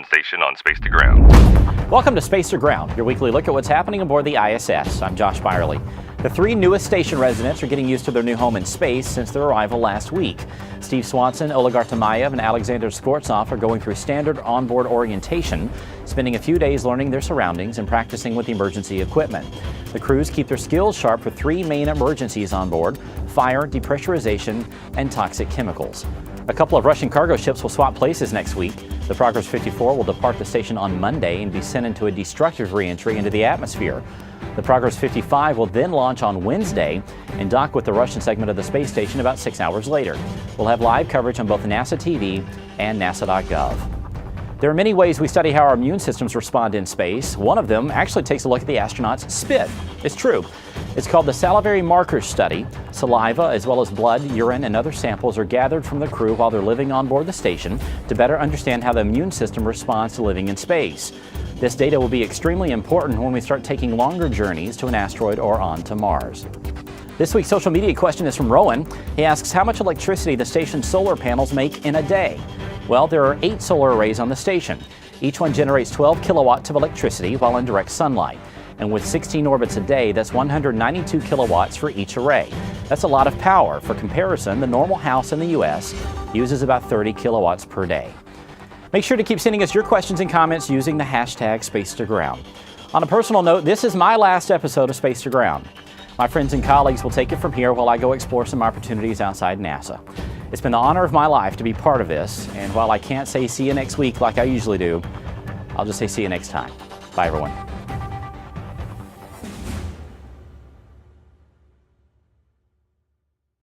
Mission Station on Space to Ground. Welcome to Space to Ground, your weekly look at what's happening aboard the ISS. I'm Josh Byerly. The three newest station residents are getting used to their new home in space since their arrival last week. Steve Swanson, Oleg Artemayev, and Alexander Skvortsov are going through standard onboard orientation, spending a few days learning their surroundings and practicing with the emergency equipment. The crews keep their skills sharp for three main emergencies on board: fire, depressurization, and toxic chemicals. A couple of Russian cargo ships will swap places next week. The Progress 54 will depart the station on Monday and be sent into a destructive re-entry into the atmosphere. The Progress 55 will then launch on Wednesday and dock with the Russian segment of the space station about 6 hours later. We'll have live coverage on both NASA TV and NASA.gov. There are many ways we study how our immune systems respond in space. One of them actually takes a look at the astronauts' spit. It's true. It's called the Salivary Markers Study. Saliva, as well as blood, urine, and other samples are gathered from the crew while they're living on board the station to better understand how the immune system responds to living in space. This data will be extremely important when we start taking longer journeys to an asteroid or on to Mars. This week's social media question is from Rowan. He asks how much electricity the station's solar panels make in a day. Well, there are 8 solar arrays on the station. Each one generates 12 kilowatts of electricity while in direct sunlight. And with 16 orbits a day, that's 192 kilowatts for each array. That's a lot of power. For comparison, the normal house in the U.S. uses about 30 kilowatts per day. Make sure to keep sending us your questions and comments using the hashtag #SpaceToGround. On a personal note, this is my last episode of Space to Ground. My friends and colleagues will take it from here while I go explore some opportunities outside NASA. It's been the honor of my life to be part of this, and while I can't say see you next week like I usually do, I'll just say see you next time. Bye, everyone.